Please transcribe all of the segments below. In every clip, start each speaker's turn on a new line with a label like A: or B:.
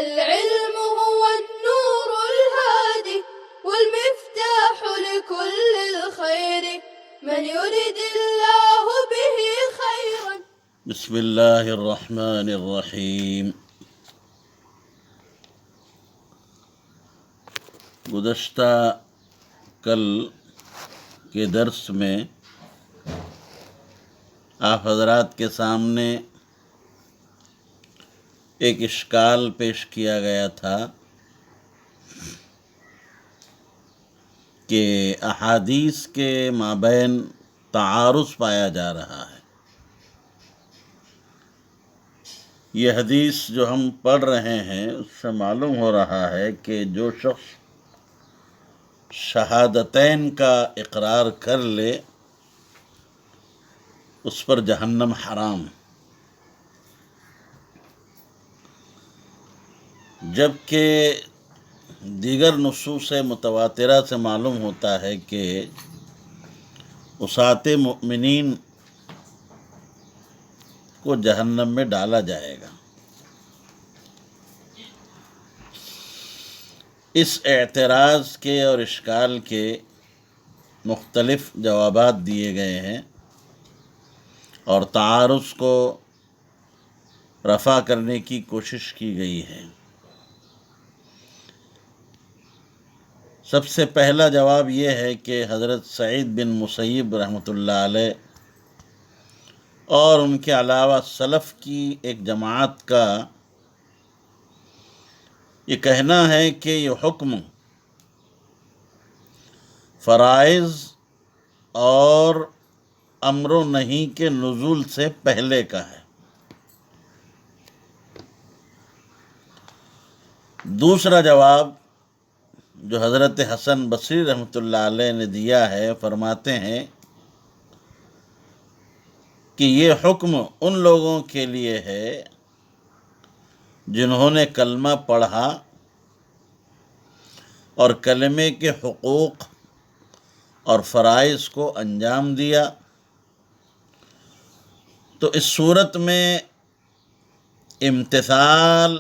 A: العلم هو النور الهادي والمفتاح لكل الخير من يرد الله به خيرا.
B: بسم اللہ الرحمن الرحیم. گزشتہ کل کے درس میں آپ حضرات کے سامنے ایک اشکال پیش کیا گیا تھا کہ احادیث کے مابین تعارض پایا جا رہا ہے. یہ حدیث جو ہم پڑھ رہے ہیں اس سے معلوم ہو رہا ہے کہ جو شخص شہادتین کا اقرار کر لے اس پر جہنم حرام، جبکہ دیگر نصوص متواترہ سے معلوم ہوتا ہے کہ عصاة مؤمنین کو جہنم میں ڈالا جائے گا. اس اعتراض کے اور اشکال کے مختلف جوابات دیے گئے ہیں اور تعارض کو رفع کرنے کی کوشش کی گئی ہے. سب سے پہلا جواب یہ ہے کہ حضرت سعید بن مسیب رحمۃ اللہ علیہ اور ان کے علاوہ سلف کی ایک جماعت کا یہ کہنا ہے کہ یہ حکم فرائض اور امر و نہی کے نزول سے پہلے کا ہے. دوسرا جواب جو حضرت حسن بصری رحمۃ اللہ علیہ نے دیا ہے، فرماتے ہیں کہ یہ حکم ان لوگوں کے لیے ہے جنہوں نے کلمہ پڑھا اور کلمے کے حقوق اور فرائض کو انجام دیا. تو اس صورت میں امتثال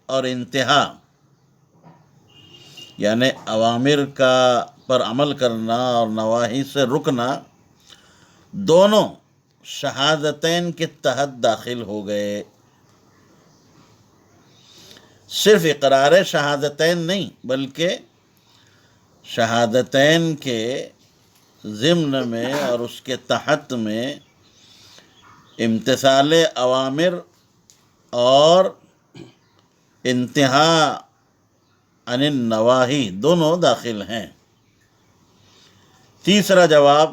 B: اور انتہا یعنی اوامر کا پر عمل کرنا اور نواہی سے رکنا دونوں شہادتین کے تحت داخل ہو گئے. صرف اقرار شہادتین نہیں بلکہ شہادتین کے ضمن میں اور اس کے تحت میں امتثال اوامر اور انتہا عن النواہی دونوں داخل ہیں. تیسرا جواب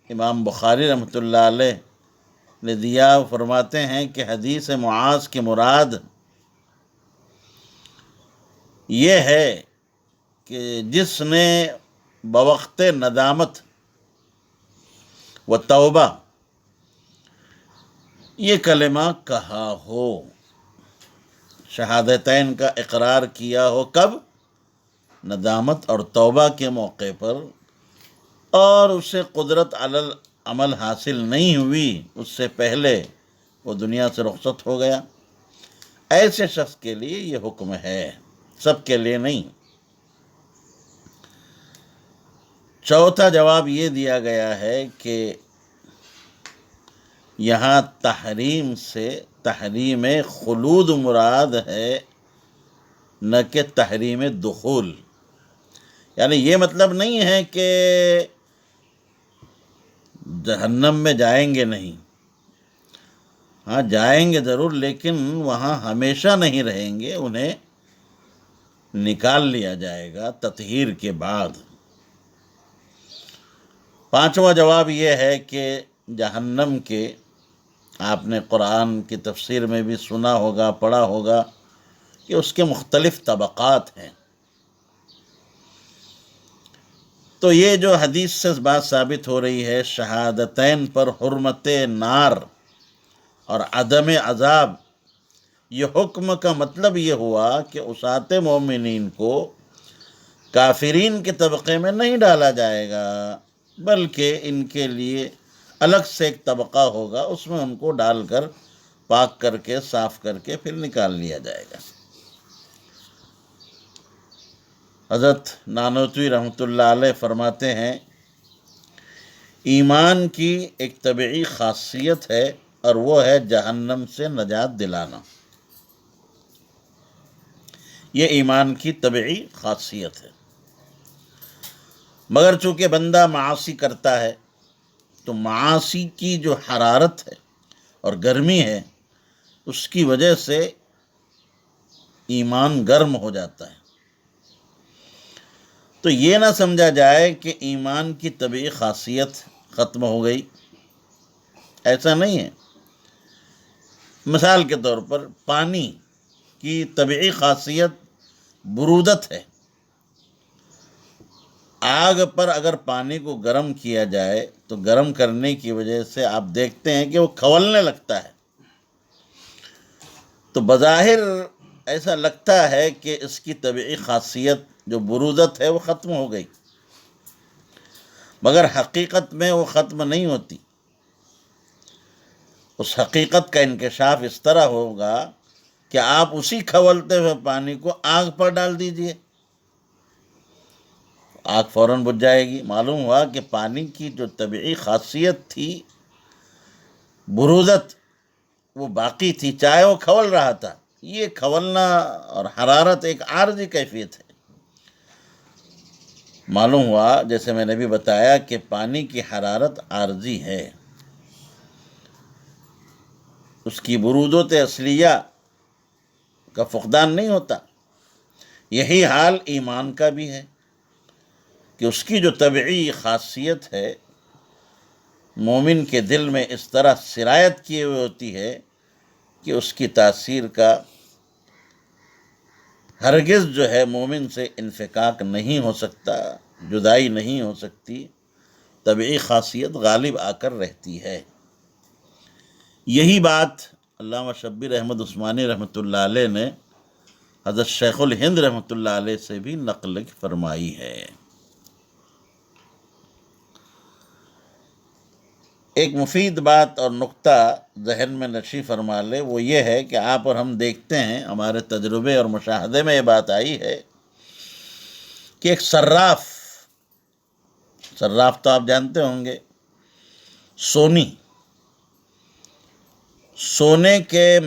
B: امام بخاری رحمۃ اللہ علیہ نے دیا، فرماتے ہیں کہ حدیث معاذ کی مراد یہ ہے کہ جس نے بوقت ندامت و توبہ یہ کلمہ کہا ہو، شہادتین کا اقرار کیا ہو، کب؟ ندامت اور توبہ کے موقع پر، اور اسے قدرت علی العمل حاصل نہیں ہوئی، اس سے پہلے وہ دنیا سے رخصت ہو گیا. ایسے شخص کے لیے یہ حکم ہے، سب کے لیے نہیں. چوتھا جواب یہ دیا گیا ہے کہ یہاں تحریم سے تحریم خلود مراد ہے، نہ کہ تحریم دخول. یعنی یہ مطلب نہیں ہے کہ جہنم میں جائیں گے نہیں، ہاں جائیں گے ضرور، لیکن وہاں ہمیشہ نہیں رہیں گے، انہیں نکال لیا جائے گا تطہیر کے بعد. پانچواں جواب یہ ہے کہ جہنم کے، آپ نے قرآن کی تفسیر میں بھی سنا ہوگا، پڑھا ہوگا کہ اس کے مختلف طبقات ہیں. تو یہ جو حدیث سے بات ثابت ہو رہی ہے شہادتین پر حرمت نار اور عدم عذاب، یہ حکم کا مطلب یہ ہوا کہ عصاة مومنین کو کافرین کے طبقے میں نہیں ڈالا جائے گا، بلکہ ان کے لیے الگ سے ایک طبقہ ہوگا، اس میں ان کو ڈال کر پاک کر کے صاف کر کے پھر نکال لیا جائے گا. حضرت نانوتوی رحمۃ اللہ علیہ فرماتے ہیں ایمان کی ایک طبعی خاصیت ہے اور وہ ہے جہنم سے نجات دلانا. یہ ایمان کی طبعی خاصیت ہے. مگر چونکہ بندہ معاصی کرتا ہے تو معاصی کی جو حرارت ہے اور گرمی ہے اس کی وجہ سے ایمان گرم ہو جاتا ہے. تو یہ نہ سمجھا جائے کہ ایمان کی طبعی خاصیت ختم ہو گئی، ایسا نہیں ہے. مثال کے طور پر پانی کی طبعی خاصیت برودت ہے. آگ پر اگر پانی کو گرم کیا جائے تو گرم کرنے کی وجہ سے آپ دیکھتے ہیں کہ وہ کھولنے لگتا ہے. تو بظاہر ایسا لگتا ہے کہ اس کی طبعی خاصیت جو برودت ہے وہ ختم ہو گئی، مگر حقیقت میں وہ ختم نہیں ہوتی. اس حقیقت کا انکشاف اس طرح ہوگا کہ آپ اسی کھولتے ہوئے پانی کو آگ پر ڈال دیجئے، آگ فوراً بجھ جائے گی. معلوم ہوا کہ پانی کی جو طبعی خاصیت تھی برودت وہ باقی تھی، چاہے وہ کھول رہا تھا. یہ کھولنا اور حرارت ایک عارضی کیفیت ہے. معلوم ہوا جیسے میں نے بھی بتایا کہ پانی کی حرارت عارضی ہے، اس کی برودت اصلیہ کا فقدان نہیں ہوتا. یہی حال ایمان کا بھی ہے کہ اس کی جو طبعی خاصیت ہے مومن کے دل میں اس طرح سرایت کیے ہوئے ہوتی ہے کہ اس کی تاثیر کا ہرگز جو ہے مومن سے انفکاک نہیں ہو سکتا، جدائی نہیں ہو سکتی. طبعی خاصیت غالب آ کر رہتی ہے. یہی بات علامہ شبیر احمد عثمانی رحمۃ اللہ علیہ نے حضرت شیخ الہند رحمۃ اللہ علیہ سے بھی نقل فرمائی ہے. ایک مفید بات اور نقطہ ذہن میں نشی فرما لے، وہ یہ ہے کہ آپ اور ہم دیکھتے ہیں، ہمارے تجربے اور مشاہدے میں یہ بات آئی ہے کہ ایک صراف تو آپ جانتے ہوں گے، سونے کے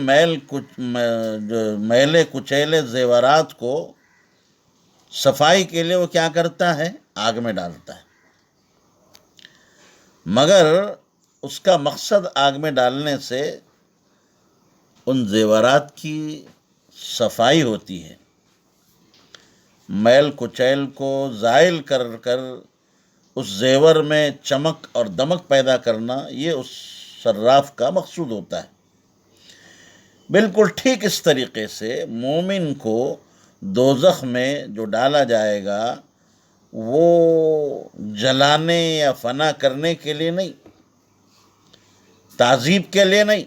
B: میلے کچیلے زیورات کو صفائی کے لیے وہ کیا کرتا ہے؟ آگ میں ڈالتا ہے. مگر اس کا مقصد آگ میں ڈالنے سے ان زیورات کی صفائی ہوتی ہے، میل کچیل کو زائل کر کر اس زیور میں چمک اور دمک پیدا کرنا، یہ اس صراف کا مقصود ہوتا ہے. بالکل ٹھیک اس طریقے سے مومن کو دوزخ میں جو ڈالا جائے گا وہ جلانے یا فنا کرنے کے لیے نہیں، تعذیب کے لیے نہیں،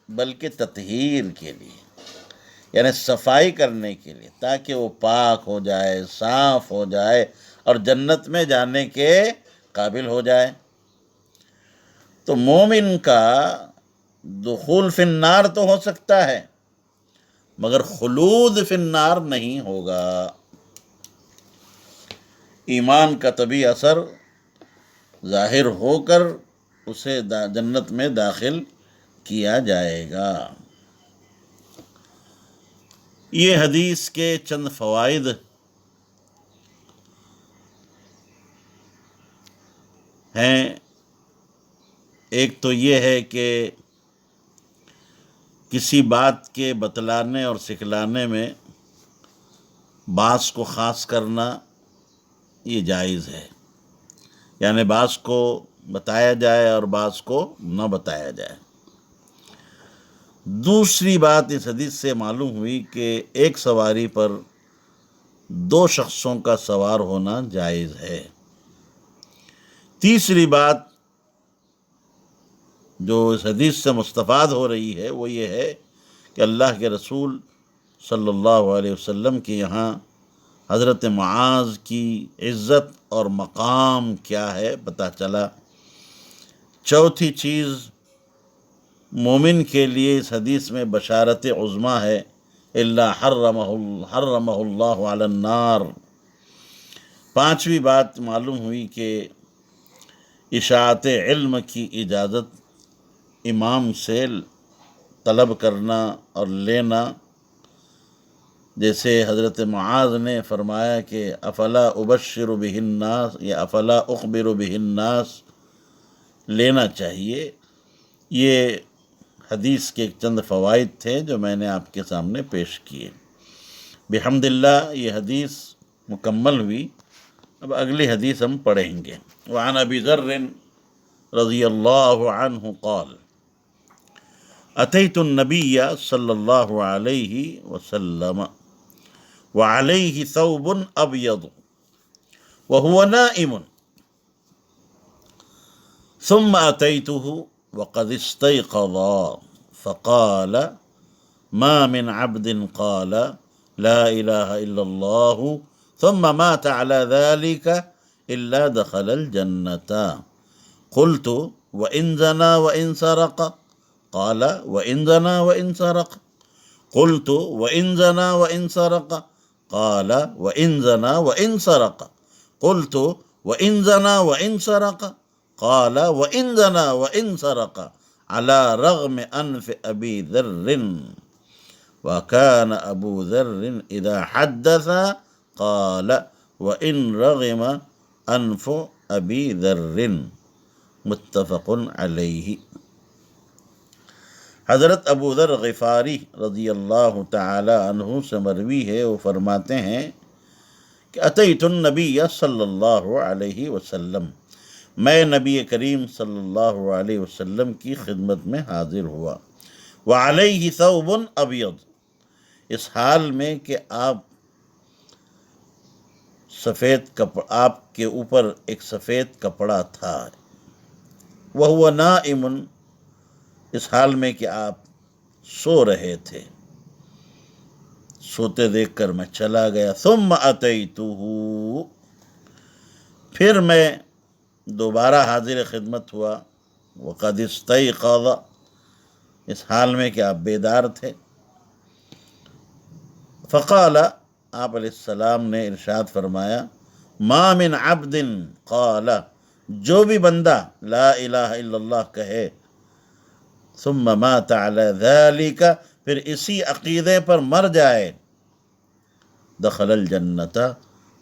B: بلکہ تطہیر کے لیے، یعنی صفائی کرنے کے لیے، تاکہ وہ پاک ہو جائے، صاف ہو جائے اور جنت میں جانے کے قابل ہو جائے. تو مومن کا دخول فی النار تو ہو سکتا ہے مگر خلود فی النار نہیں ہوگا. ایمان کا طبعی اثر ظاہر ہو کر اسے جنت میں داخل کیا جائے گا. یہ حدیث کے چند فوائد ہیں. ایک تو یہ ہے کہ کسی بات کے بتلانے اور سکھلانے میں بعض کو خاص کرنا یہ جائز ہے، یعنی بعض کو بتایا جائے اور بعض کو نہ بتایا جائے. دوسری بات اس حدیث سے معلوم ہوئی کہ ایک سواری پر 2 شخصوں کا سوار ہونا جائز ہے. تیسری بات جو اس حدیث سے مستفاد ہو رہی ہے وہ یہ ہے کہ اللہ کے رسول صلی اللہ علیہ وسلم کے یہاں حضرت معاذ کی عزت اور مقام کیا ہے پتہ چلا. چوتھی چیز مومن کے لیے اس حدیث میں بشارت عظمیٰ ہے، الا حرمہ اللہ علی النار، پانچویں بات معلوم ہوئی کہ اشاعت علم کی اجازت امام سے طلب کرنا اور لینا، جیسے حضرت معاذ نے فرمایا کہ افلا ابشر بہ الناس یا افلا اخبر بہ الناس، لینا چاہیے۔ یہ حدیث کے چند فوائد تھے جو میں نے آپ کے سامنے پیش کیے۔ بحمد اللہ یہ حدیث مکمل ہوئی۔ اب اگلی حدیث ہم پڑھیں گے۔ وعن ابی ذر رضی اللہ عنہ قال اتیت النبی صلی اللہ علیہ وسلم وعلیہ ثوب ابیض وهو نائم ثم اتیته وقد استيقظ فقال ما من عبد قال لا الہ الا اللہ ثم مات على ذلك الا دخل الجنة قلت وإن زنا وإن سرق قال وإن زنا وإن سرق قلت وإن زنا وإن سرق قال وإن زنا وإن سرق قلت وإن زنا وإن سرق قال وإن زنا وإن سرق على رغم أنف أبي ذر وكان أبو ذر إذا حدث قال وإن رغم أنف أبي ذر متفق علیہ۔ حضرت ابو ذر غفاری رضی اللہ تعالی عنہ سے مروی ہے، وہ فرماتے ہیں کہ اتیت النبی صلی اللہ علیہ وسلم، میں نبی کریم صلی اللہ علیہ وسلم کی خدمت میں حاضر ہوا۔ وعلیہ ثوب ابیض، اس حال میں کہ آپ کے اوپر ایک سفید کپڑا تھا۔ وہو نائم، اس حال میں کہ آپ سو رہے تھے، سوتے دیکھ کر میں چلا گیا۔ ثم اتیتہ، پھر میں دوبارہ حاضر خدمت ہوا۔ وقد استيقظ، اس حال میں کہ آپ بیدار تھے۔ فقال، آپ علیہ السلام نے ارشاد فرمایا، ما من عبد قال، جو بھی بندہ لا الہ الا اللہ کہے، ثم مات علی ذالک، پھر اسی عقیدے پر مر جائے، دخل الجنت،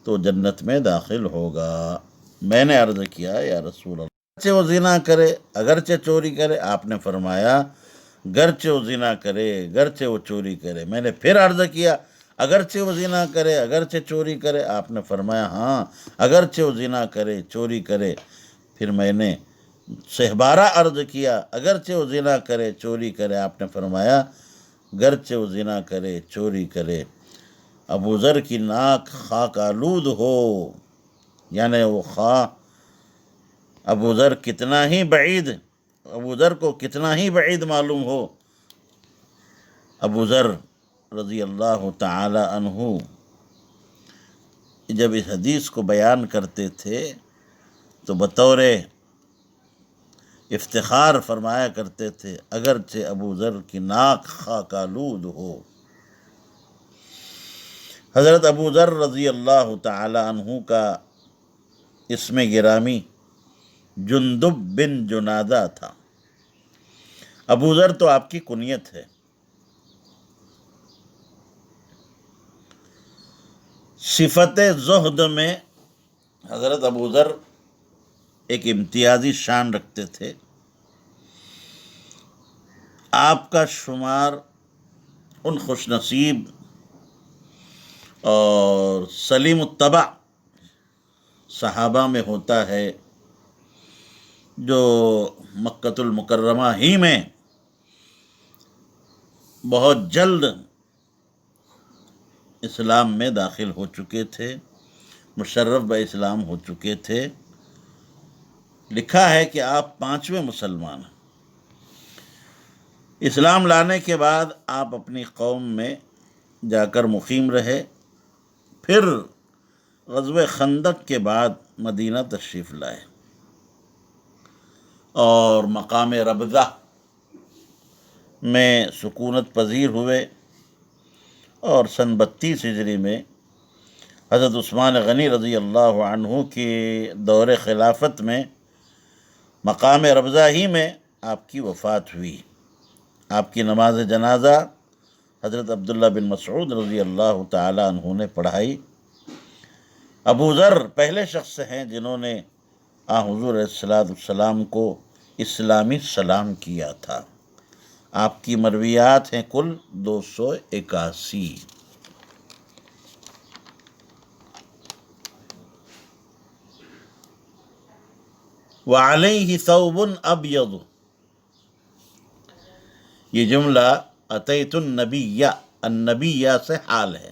B: تو جنت میں داخل ہوگا۔ میں نے عرض کیا یا رسول اللہ، اگرچہ وہ زنا کرے، اگرچہ چوری کرے؟ آپ نے فرمایا گرچہ وہ زنا کرے، گرچہ وہ چوری کرے۔ میں نے پھر عرض کیا اگرچہ وہ زنا کرے، اگرچہ چوری کرے؟ آپ نے فرمایا ہاں، اگرچہ وہ زنا کرے، چوری کرے۔ پھر میں نے سہبارہ عرض کیا اگرچہ وہ زنا کرے، چوری کرے؟ آپ نے فرمایا گرچہ وہ زنا کرے، چوری کرے۔ ابو ذر کی ناک خاک آلود ہو، یعنی وہ ابو ذر کتنا ہی بعید، ابو ذر کو کتنا ہی بعید معلوم ہو۔ ابو ذر رضی اللہ تعالی عنہ جب اس حدیث کو بیان کرتے تھے تو بطور افتخار فرمایا کرتے تھے اگرچہ ابو ذر کی ناک خاک آلود ہو۔ حضرت ابو ذر رضی اللہ تعالی عنہ کا اسم گرامی جندب بن جنادہ تھا۔ ابو ذر تو آپ کی کنیت ہے۔ صفت زہد میں حضرت ابو ذر ایک امتیازی شان رکھتے تھے۔ آپ کا شمار ان خوش نصیب اور سلیم الطبع صحابہ میں ہوتا ہے جو مکۃ المکرمہ ہی میں بہت جلد اسلام میں داخل ہو چکے تھے، مشرف بہ اسلام ہو چکے تھے۔ لکھا ہے کہ آپ 5ویں مسلمان ہیں۔ اسلام لانے کے بعد آپ اپنی قوم میں جا کر مقیم رہے، پھر غزوہ خندق کے بعد مدینہ تشریف لائے اور مقام ربضہ میں سکونت پذیر ہوئے، اور سن 32 ہجری میں حضرت عثمان غنی رضی اللہ عنہ کی دور خلافت میں مقام ربضہ ہی میں آپ کی وفات ہوئی۔ آپ کی نماز جنازہ حضرت عبداللہ بن مسعود رضی اللہ تعالی عنہ نے پڑھائی۔ ابو ذر پہلے شخص ہیں جنہوں نے حضور علیہ السلام کو اسلامی سلام کیا تھا۔ آپ کی مرویات ہیں کل 281۔ وعلیہ ثوب ابیض، یہ جملہ اتیت النبی، النبی سے حال ہے،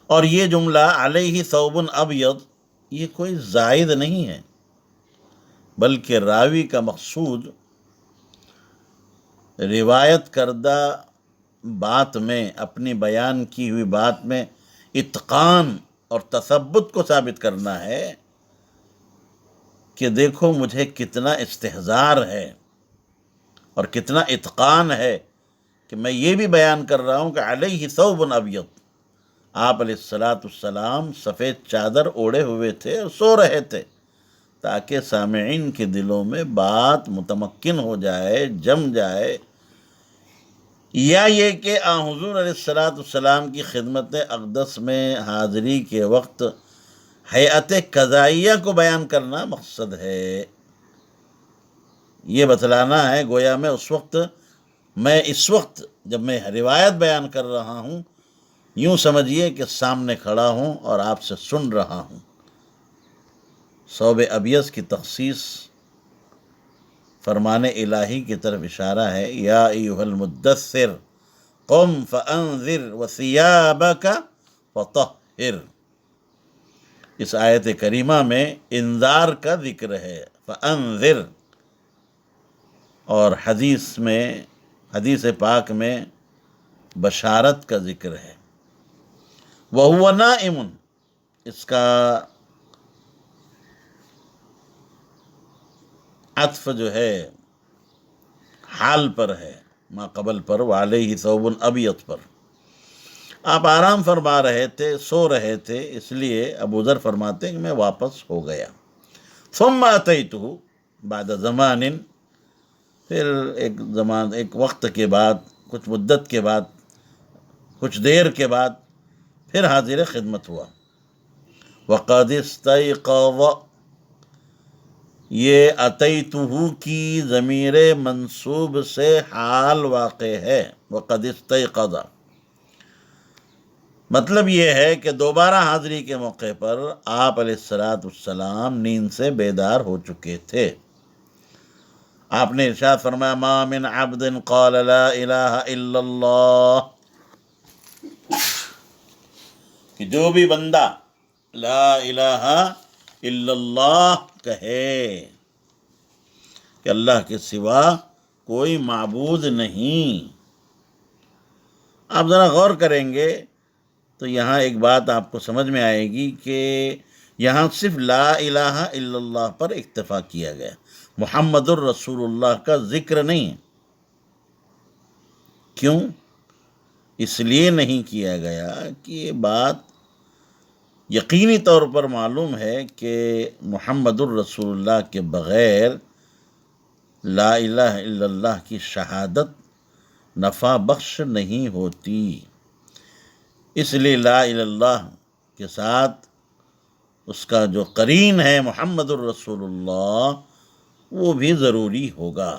B: اور یہ جملہ علیہ ثوب ابیض یہ کوئی زائد نہیں ہے، بلکہ راوی کا مقصود روایت کردہ بات میں، اپنی بیان کی ہوئی بات میں اتقان اور تثبت کو ثابت کرنا ہے کہ دیکھو مجھے کتنا استحضار ہے اور کتنا اتقان ہے کہ میں یہ بھی بیان کر رہا ہوں کہ علیہ ثوب ابیض، آپ علیہ السلام سفید چادر اوڑھے ہوئے تھے اور سو رہے تھے، تاکہ سامعین کے دلوں میں بات متمکن ہو جائے، جم جائے، یا یہ کہ حضور علیہ السلام کی خدمت اقدس میں حاضری کے وقت ہیئت قضائیہ کو بیان کرنا مقصد ہے۔ یہ بتلانا ہے گویا میں اس وقت جب میں روایت بیان کر رہا ہوں، یوں سمجھیے کہ سامنے کھڑا ہوں اور آپ سے سن رہا ہوں۔ ثوب ابیض کی تخصیص فرمان الہی کی طرف اشارہ ہے، یا ایھا المدثر قم فانذر وثیابک فطہر۔ اس آیت کریمہ میں انذار کا ذکر ہے، فانذر، اور حدیث پاک میں بشارت کا ذکر ہے۔ وہو نائم، اس کا عطف جو ہے حال پر ہے، ما قبل پر، وعلیہ ثوب ابیض پر۔ آپ آرام فرما رہے تھے، سو رہے تھے، اس لیے ابو ذر فرماتے ہیں کہ میں واپس ہو گیا۔ ثم اتیتہ، بعد زمان، پھر ایک وقت کے بعد، کچھ مدت کے بعد، کچھ دیر کے بعد پھر حاضر خدمت ہوا۔ وقد استيقظ، یہ اتیتہ کی ضمیر منصوب سے حال واقع ہے، وقد استيقظ، مطلب یہ ہے کہ دوبارہ حاضری کے موقع پر آپ علیہ السلام نیند سے بیدار ہو چکے تھے۔ آپ نے ارشاد فرمایا، ما من عبد قال لا الہ الا اللہ، کہ جو بھی بندہ لا الہ الا اللہ کہے کہ اللہ کے سوا کوئی معبود نہیں۔ آپ ذرا غور کریں گے تو یہاں ایک بات آپ کو سمجھ میں آئے گی کہ یہاں صرف لا الہ الا اللہ پر اکتفا کیا گیا، محمد الرسول اللہ کا ذکر نہیں۔ کیوں؟ اس لیے نہیں کیا گیا کہ یہ بات یقینی طور پر معلوم ہے کہ محمد الرسول اللہ کے بغیر لا الہ الا اللہ کی شہادت نفع بخش نہیں ہوتی، اس لیے لا الہ الا اللہ کے ساتھ اس کا جو قرین ہے محمد الرسول اللہ وہ بھی ضروری ہوگا۔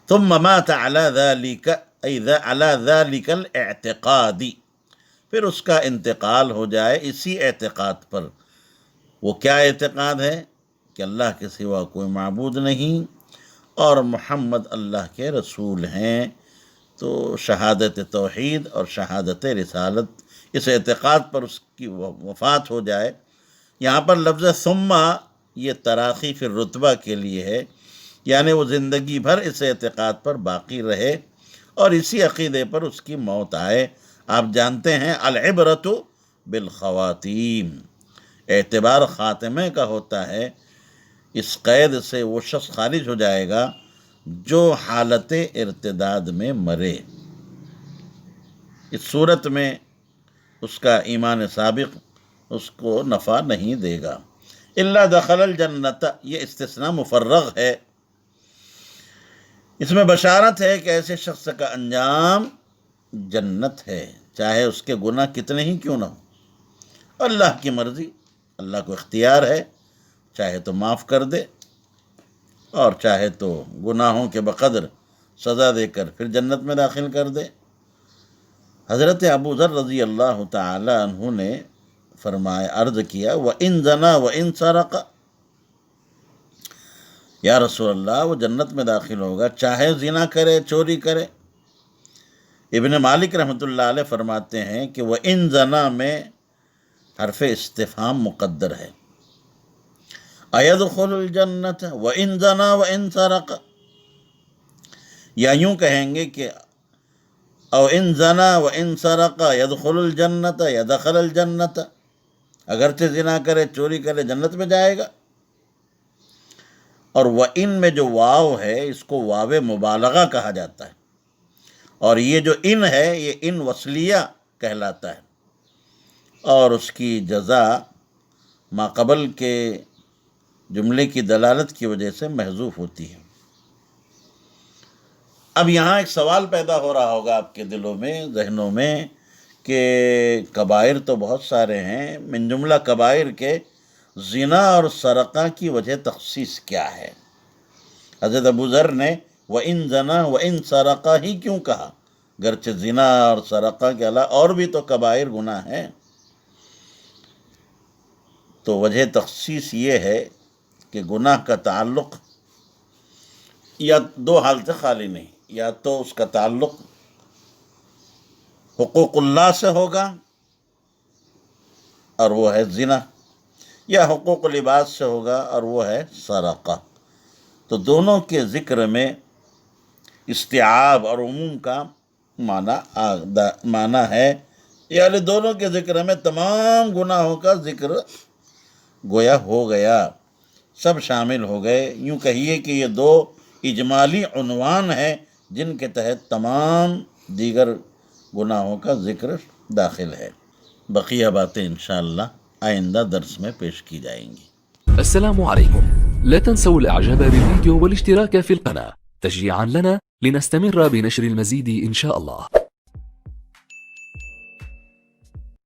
B: ثم مات علی ذلک، ای علی ذلک الاعتقاد، پھر اس کا انتقال ہو جائے اسی اعتقاد پر۔ وہ کیا اعتقاد ہے؟ کہ اللہ کے سوا کوئی معبود نہیں اور محمد اللہ کے رسول ہیں۔ تو شہادت توحید اور شہادت رسالت، اس اعتقاد پر اس کی وفات ہو جائے۔ یہاں پر لفظ ثم یہ تراخی فی الرتبہ کے لیے ہے، یعنی وہ زندگی بھر اس اعتقاد پر باقی رہے اور اسی عقیدے پر اس کی موت آئے۔ آپ جانتے ہیں العبرۃ بالخواتیم، اعتبار خاتمے کا ہوتا ہے۔ اس قید سے وہ شخص خارج ہو جائے گا جو حالت ارتداد میں مرے۔ اس صورت میں اس کا ایمان سابق اس کو نفع نہیں دے گا۔ الا دخل الجنت، یہ استثناء مفرغ ہے، اس میں بشارت ہے کہ ایسے شخص کا انجام جنت ہے، چاہے اس کے گناہ کتنے ہی کیوں نہ ہو۔ اللہ کی مرضی، اللہ کو اختیار ہے، چاہے تو معاف کر دے اور چاہے تو گناہوں کے بقدر سزا دے کر پھر جنت میں داخل کر دے۔ حضرت ابو ذر رضی اللہ تعالی عنہ نے فرمایا، عرض کیا، وَإِن زَنَا وَإِن سَرَقَ، یا رسول اللہ وہ جنت میں داخل ہوگا چاہے زنا کرے، چوری کرے۔ ابن مالک رحمۃ اللہ علیہ فرماتے ہیں کہ وَإِن زَنَا میں حرف استفہام مقدر ہے، اَيَدْخُلُ الْجَنَّةَ وَإِن زَنَا وَإِن سَرَقَ، یا یوں کہیں گے کہ او ان زنا و ان سرق يدخل الجنة یا دخل الجنة، اگرچہ زنا کرے، چوری کرے، جنت میں جائے گا۔ اور وَإِن میں جو واو ہے اس کو واو مبالغہ کہا جاتا ہے، اور یہ جو ان ہے یہ ان وصلیہ کہلاتا ہے، اور اس کی جزا ما قبل کے جملے کی دلالت کی وجہ سے محذوف ہوتی ہے۔ اب یہاں ایک سوال پیدا ہو رہا ہوگا آپ کے دلوں میں، ذہنوں میں، کہ کبائر تو بہت سارے ہیں، من جملہ کبائر کے زنا اور سرقہ کی وجہ تخصیص کیا ہے؟ حضرت ابو ذر نے وَإِن زَنَا وَإِن سَرَقَ ہی کیوں کہا؟ گرچہ زنا اور سرقہ کے علاوہ اور بھی تو کبائر گناہ ہیں۔ تو وجہ تخصیص یہ ہے کہ گناہ کا تعلق یا دو حال سے خالی نہیں، یا تو اس کا تعلق حقوق اللہ سے ہوگا اور وہ ہے زنا، یا حقوق العباد سے ہوگا اور وہ ہے سرقہ۔ تو دونوں کے ذکر میں استیعاب اور عموم کا معنی ہے، یعنی دونوں کے ذکر میں تمام گناہوں کا ذکر گویا ہو گیا، سب شامل ہو گئے۔ یوں کہیے کہ یہ دو اجمالی عنوان ہیں جن کے تحت تمام دیگر گناہوں کا ذکر داخل ہے۔ بقیہ باتیں انشاءاللہ آئندہ درس میں پیش کی جائیں گی۔
C: السلام عليكم، لا تنسوا الاعجاب بالفيديو والاشتراك في القناة تشجيعا لنا لنستمر بنشر المزيد إن شاء الله.